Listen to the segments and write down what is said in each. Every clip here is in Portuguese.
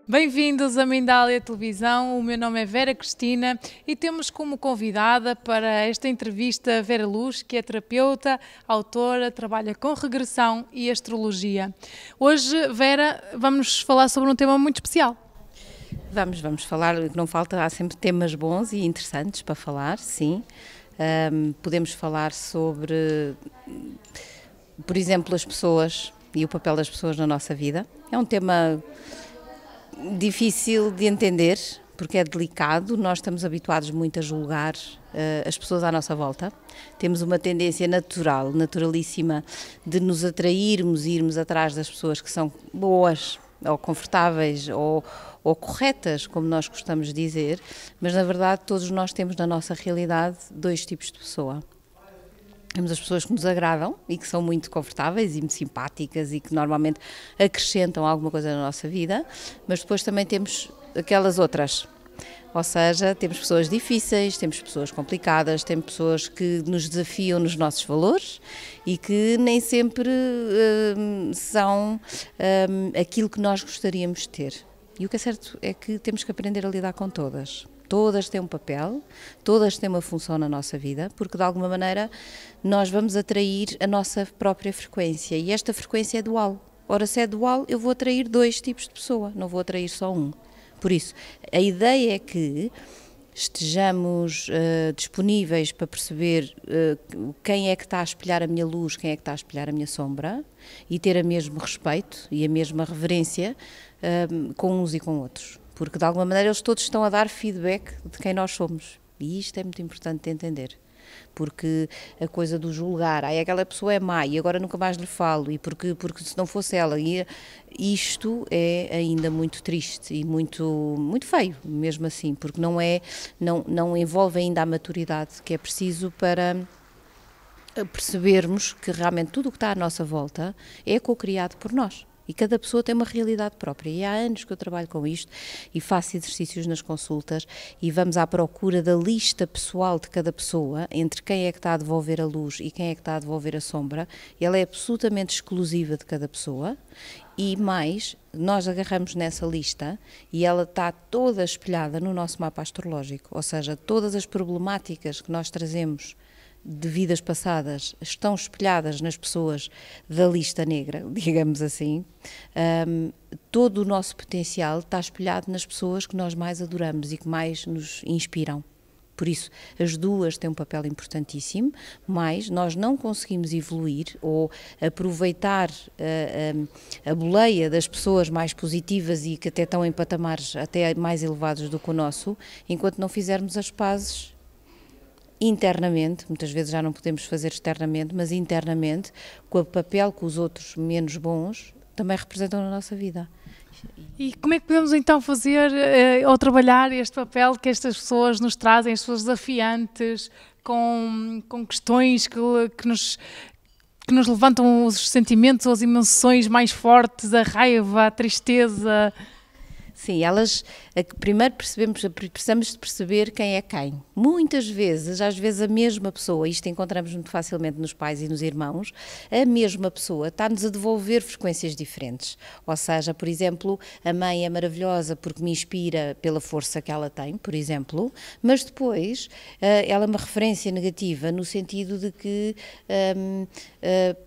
Bem-vindos a Mindália Televisão, o meu nome é Vera Cristina e temos como convidada para esta entrevista Vera Luz, que é terapeuta, autora, trabalha com regressão e astrologia. Hoje, Vera, vamos falar sobre um tema muito especial. Vamos falar, não falta, há sempre temas bons e interessantes para falar, sim. Podemos falar sobre, por exemplo, as pessoas e o papel das pessoas na nossa vida. É um tema difícil de entender, porque é delicado. Nós estamos habituados muito a julgar as pessoas à nossa volta. Temos uma tendência natural, naturalíssima, de nos atrairmos e irmos atrás das pessoas que são boas, ou confortáveis, ou corretas, como nós gostamos de dizer, mas na verdade todos nós temos na nossa realidade dois tipos de pessoa. Temos as pessoas que nos agradam e que são muito confortáveis e muito simpáticas e que normalmente acrescentam alguma coisa na nossa vida, mas depois também temos aquelas outras. Ou seja, temos pessoas difíceis, temos pessoas complicadas, temos pessoas que nos desafiam nos nossos valores e que nem sempre são aquilo que nós gostaríamos de ter. E o que é certo é que temos que aprender a lidar com todas. Todas têm um papel, todas têm uma função na nossa vida, porque de alguma maneira nós vamos atrair a nossa própria frequência e esta frequência é dual. Ora, se é dual, eu vou atrair dois tipos de pessoa, não vou atrair só um. Por isso, a ideia é que estejamos disponíveis para perceber quem é que está a espelhar a minha luz, quem é que está a espelhar a minha sombra e ter o mesmo respeito e a mesma reverência com uns e com outros. Porque de alguma maneira eles todos estão a dar feedback de quem nós somos. E isto é muito importante de entender. Porque a coisa do julgar, aquela pessoa é má e agora nunca mais lhe falo, e porque se não fosse ela, isto é ainda muito triste e muito feio, mesmo assim, porque não envolve ainda a maturidade que é preciso para percebermos que realmente tudo o que está à nossa volta é co-criado por nós. E cada pessoa tem uma realidade própria. E há anos que eu trabalho com isto e faço exercícios nas consultas e vamos à procura da lista pessoal de cada pessoa, entre quem é que está a devolver a luz e quem é que está a devolver a sombra. Ela é absolutamente exclusiva de cada pessoa e mais, nós agarramos nessa lista e ela está toda espelhada no nosso mapa astrológico. Ou seja, todas as problemáticas que nós trazemos de vidas passadas estão espelhadas nas pessoas da lista negra, digamos assim. Todo o nosso potencial está espelhado nas pessoas que nós mais adoramos e que mais nos inspiram. Por isso, as duas têm um papel importantíssimo, mas nós não conseguimos evoluir ou aproveitar a boleia das pessoas mais positivas e que até estão em patamares até mais elevados do que o nosso, enquanto não fizermos as pazes internamente, muitas vezes já não podemos fazer externamente, mas internamente, com o papel que os outros menos bons também representam na nossa vida. E como é que podemos então fazer ou trabalhar este papel que estas pessoas nos trazem, as pessoas desafiantes, com questões que nos levantam os sentimentos ou as emoções mais fortes, a raiva, a tristeza? Sim, primeiro precisamos de perceber quem é quem. Muitas vezes, às vezes a mesma pessoa, isto encontramos muito facilmente nos pais e nos irmãos, a mesma pessoa está-nos a devolver frequências diferentes. Ou seja, por exemplo, a mãe é maravilhosa porque me inspira pela força que ela tem, por exemplo, mas depois ela é uma referência negativa no sentido de que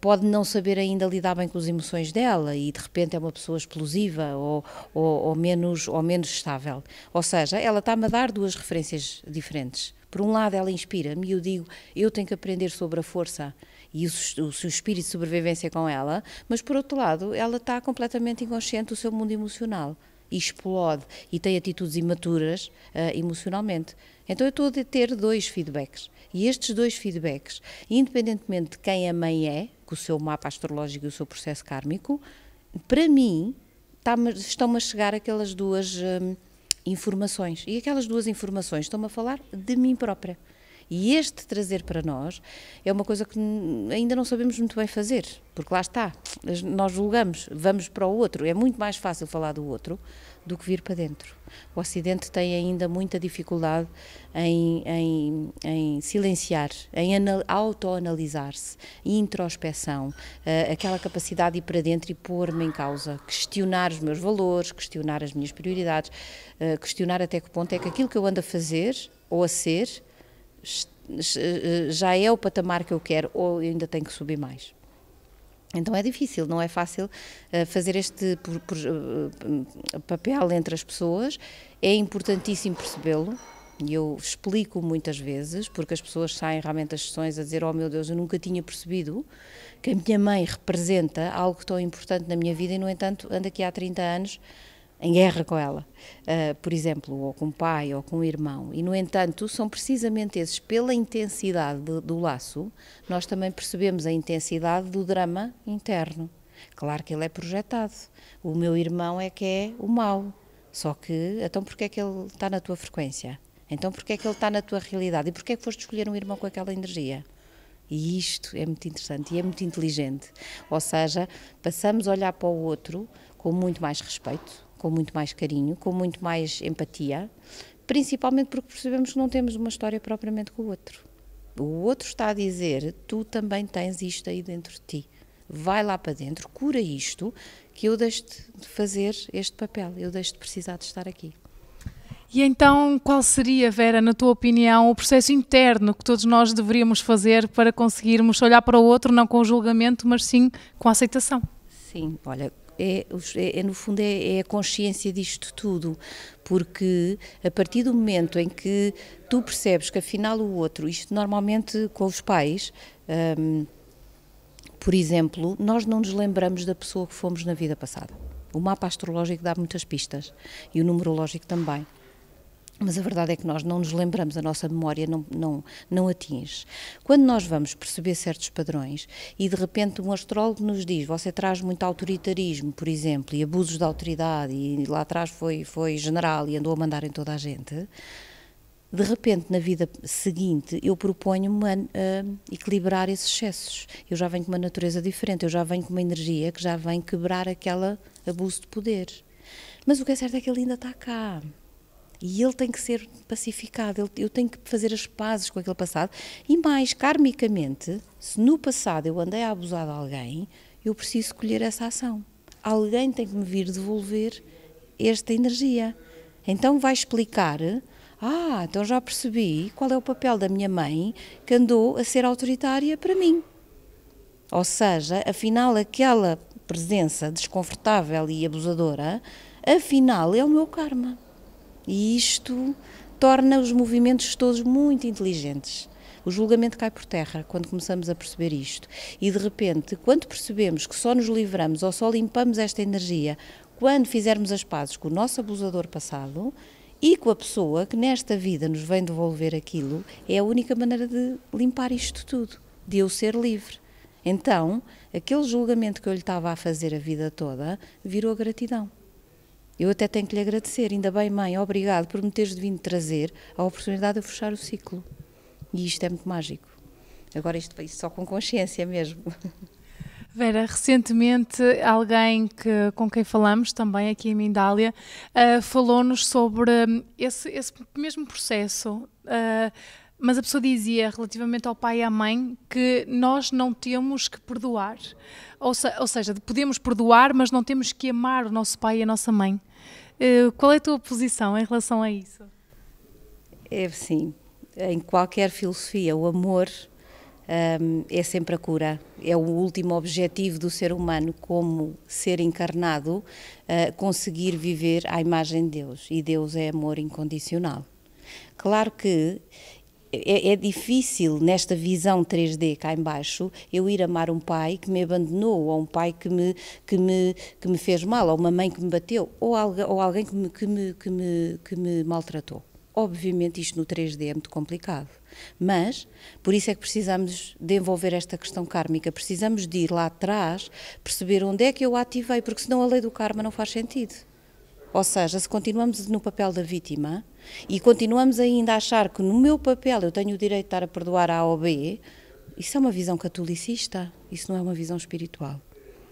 pode não saber ainda lidar bem com as emoções dela e de repente é uma pessoa explosiva ou menos estável. Ou seja, ela está-me a dar duas referências diferentes. Por um lado, ela inspira-me e eu digo, eu tenho que aprender sobre a força e o seu espírito de sobrevivência com ela, mas por outro lado, ela está completamente inconsciente do seu mundo emocional e explode e tem atitudes imaturas emocionalmente. Então eu estou a ter dois feedbacks e estes dois feedbacks, independentemente de quem a mãe é, com o seu mapa astrológico e o seu processo kármico, para mim estão-me a chegar aquelas duas informações. E aquelas duas informações estão-me a falar de mim própria. E este trazer para nós é uma coisa que ainda não sabemos muito bem fazer, porque lá está, nós julgamos, vamos para o outro, é muito mais fácil falar do outro do que vir para dentro. O Ocidente tem ainda muita dificuldade em silenciar, em autoanalisar-se, introspeção, aquela capacidade de ir para dentro e pôr-me em causa, questionar os meus valores, questionar as minhas prioridades, questionar até que ponto é que aquilo que eu ando a fazer ou a ser já é o patamar que eu quero ou eu ainda tenho que subir mais. Então é difícil, não é fácil fazer este papel entre as pessoas, é importantíssimo percebê-lo, e eu explico muitas vezes, porque as pessoas saem realmente das sessões a dizer: oh meu Deus, eu nunca tinha percebido que a minha mãe representa algo tão importante na minha vida e no entanto ando aqui há 30 anos em guerra com ela, por exemplo, ou com o pai, ou com o irmão, e no entanto são precisamente esses, pela intensidade do laço, nós também percebemos a intensidade do drama interno. Claro que ele é projetado, o meu irmão é que é o mau, só que, então porquê é que ele está na tua frequência? Então porquê é que ele está na tua realidade? E porquê é que foste escolher um irmão com aquela energia? E isto é muito interessante e é muito inteligente, ou seja, passamos a olhar para o outro com muito mais respeito, com muito mais carinho, com muito mais empatia, principalmente porque percebemos que não temos uma história propriamente com o outro. O outro está a dizer: tu também tens isto aí dentro de ti, vai lá para dentro, cura isto, que eu deixo de fazer este papel, eu deixo de precisar de estar aqui. E então, qual seria, Vera, na tua opinião, o processo interno que todos nós deveríamos fazer para conseguirmos olhar para o outro, não com o julgamento, mas sim com a aceitação? Sim, olha, no fundo é a consciência disto tudo, porque a partir do momento em que tu percebes que afinal o outro, isto normalmente com os pais, por exemplo, nós não nos lembramos da pessoa que fomos na vida passada. O mapa astrológico dá muitas pistas e o numerológico também. Mas a verdade é que nós não nos lembramos, a nossa memória não atinge. Quando nós vamos perceber certos padrões e de repente um astrólogo nos diz: você traz muito autoritarismo, por exemplo, e abusos de autoridade, e lá atrás foi general e andou a mandar em toda a gente, de repente na vida seguinte eu proponho-me a equilibrar esses excessos. Eu já venho com uma natureza diferente, eu já venho com uma energia que já vem quebrar aquele abuso de poder. Mas o que é certo é que ele ainda está cá. E ele tem que ser pacificado, eu tenho que fazer as pazes com aquele passado. E mais, karmicamente, se no passado eu andei a abusar de alguém, eu preciso escolher essa ação. Alguém tem que me vir devolver esta energia. Então vai explicar: então já percebi qual é o papel da minha mãe que andou a ser autoritária para mim. Ou seja, afinal aquela presença desconfortável e abusadora, afinal é o meu karma. E isto torna os movimentos todos muito inteligentes. O julgamento cai por terra quando começamos a perceber isto. E de repente, quando percebemos que só nos livramos ou só limpamos esta energia quando fizermos as pazes com o nosso abusador passado e com a pessoa que nesta vida nos vem devolver aquilo, é a única maneira de limpar isto tudo, de eu ser livre. Então, aquele julgamento que eu lhe estava a fazer a vida toda virou gratidão. Eu até tenho que lhe agradecer: ainda bem, mãe, obrigado por me teres vindo trazer a oportunidade de fechar o ciclo. E isto é muito mágico. Agora isto foi só com consciência mesmo. Vera, recentemente alguém com quem falamos, também aqui em Mindália, falou-nos sobre esse mesmo processo, mas a pessoa dizia, relativamente ao pai e à mãe, que nós não temos que perdoar. Ou seja, podemos perdoar, mas não temos que amar o nosso pai e a nossa mãe. Qual é a tua posição em relação a isso? É assim, em qualquer filosofia, o amor é sempre a cura. É o último objetivo do ser humano, como ser encarnado, conseguir viver à imagem de Deus. E Deus é amor incondicional. Claro que é difícil, nesta visão 3D cá em baixo, eu ir amar um pai que me abandonou, ou um pai que me fez mal, ou uma mãe que me bateu, ou alguém que me maltratou. Obviamente isto no 3D é muito complicado, mas por isso é que precisamos de envolver esta questão kármica, precisamos de ir lá atrás, perceber onde é que eu a ativei, porque senão a lei do karma não faz sentido. Ou seja, se continuamos no papel da vítima e continuamos ainda a achar que no meu papel eu tenho o direito de estar a perdoar A ou B, isso é uma visão catolicista, isso não é uma visão espiritual.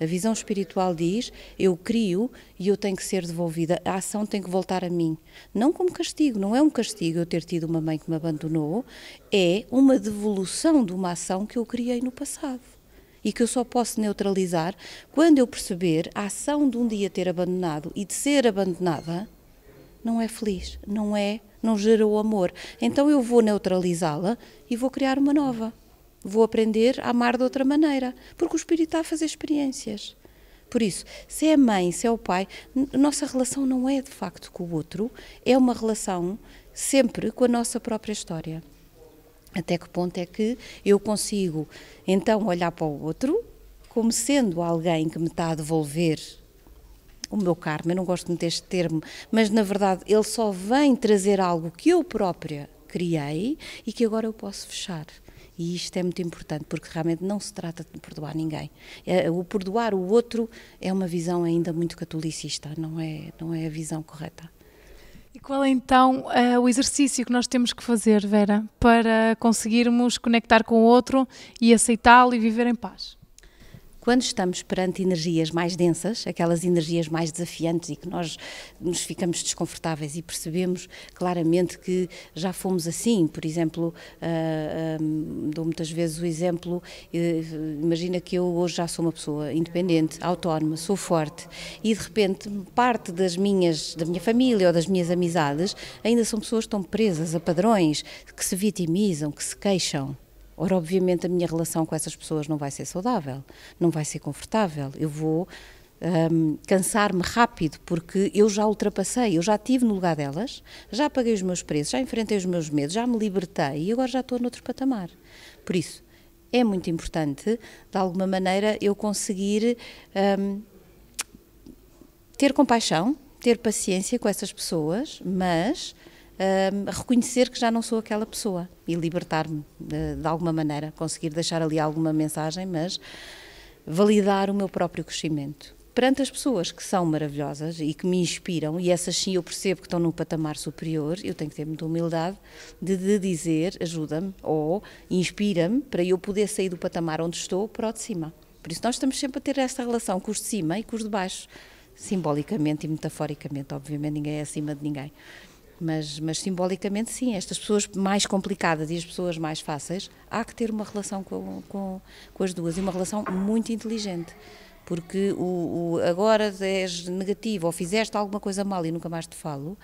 A visão espiritual diz, eu crio e eu tenho que ser devolvida, a ação tem que voltar a mim. Não como castigo, não é um castigo eu ter tido uma mãe que me abandonou, é uma devolução de uma ação que eu criei no passado. E que eu só posso neutralizar quando eu perceber a ação de um dia ter abandonado e de ser abandonada não é feliz, não gerou amor. Então eu vou neutralizá-la e vou criar uma nova. Vou aprender a amar de outra maneira, porque o espírito está a fazer experiências. Por isso, se é a mãe, se é o pai, a nossa relação não é de facto com o outro, é uma relação sempre com a nossa própria história. Até que ponto é que eu consigo então olhar para o outro como sendo alguém que me está a devolver o meu karma, eu não gosto muito deste termo, mas na verdade ele só vem trazer algo que eu própria criei e que agora eu posso fechar. E isto é muito importante, porque realmente não se trata de perdoar ninguém. O perdoar o outro é uma visão ainda muito catolicista, não é a visão correta. E qual é então o exercício que nós temos que fazer, Vera, para conseguirmos conectar com o outro e aceitá-lo e viver em paz? Quando estamos perante energias mais densas, aquelas energias mais desafiantes e que nós nos ficamos desconfortáveis e percebemos claramente que já fomos assim, por exemplo, dou muitas vezes o exemplo, imagina que eu hoje já sou uma pessoa independente, autónoma, sou forte e de repente parte da minha família ou das minhas amizades ainda são pessoas que estão presas a padrões, que se vitimizam, que se queixam. Ora, obviamente, a minha relação com essas pessoas não vai ser saudável, não vai ser confortável. Eu vou cansar-me rápido, porque eu já ultrapassei, eu já estive no lugar delas, já paguei os meus preços, já enfrentei os meus medos, já me libertei e agora já estou noutro patamar. Por isso, é muito importante, de alguma maneira, eu conseguir ter compaixão, ter paciência com essas pessoas, mas reconhecer que já não sou aquela pessoa e libertar-me de alguma maneira, conseguir deixar ali alguma mensagem, mas validar o meu próprio crescimento. Perante as pessoas que são maravilhosas e que me inspiram, e essas sim eu percebo que estão num patamar superior, eu tenho que ter muita humildade de dizer, ajuda-me ou inspira-me para eu poder sair do patamar onde estou para o de cima. Por isso nós estamos sempre a ter esta relação com os de cima e com os de baixo, simbolicamente e metaforicamente, obviamente ninguém é acima de ninguém. Mas simbolicamente sim, estas pessoas mais complicadas e as pessoas mais fáceis, há que ter uma relação com as duas e uma relação muito inteligente, porque agora és negativo ou fizeste alguma coisa mal e nunca mais te falo,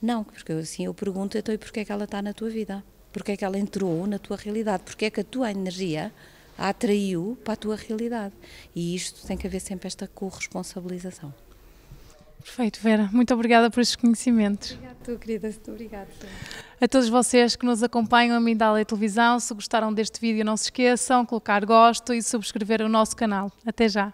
não, porque assim eu pergunto, então e porquê é que ela está na tua vida? Porquê é que ela entrou na tua realidade? Porquê é que a tua energia a atraiu para a tua realidade? E isto tem que haver sempre esta corresponsabilização. Perfeito, Vera. Muito obrigada por estes conhecimentos. Obrigada, tu, querida. Obrigada. A todos vocês que nos acompanham a Mindália Televisão, se gostaram deste vídeo não se esqueçam de colocar gosto e subscrever o nosso canal. Até já.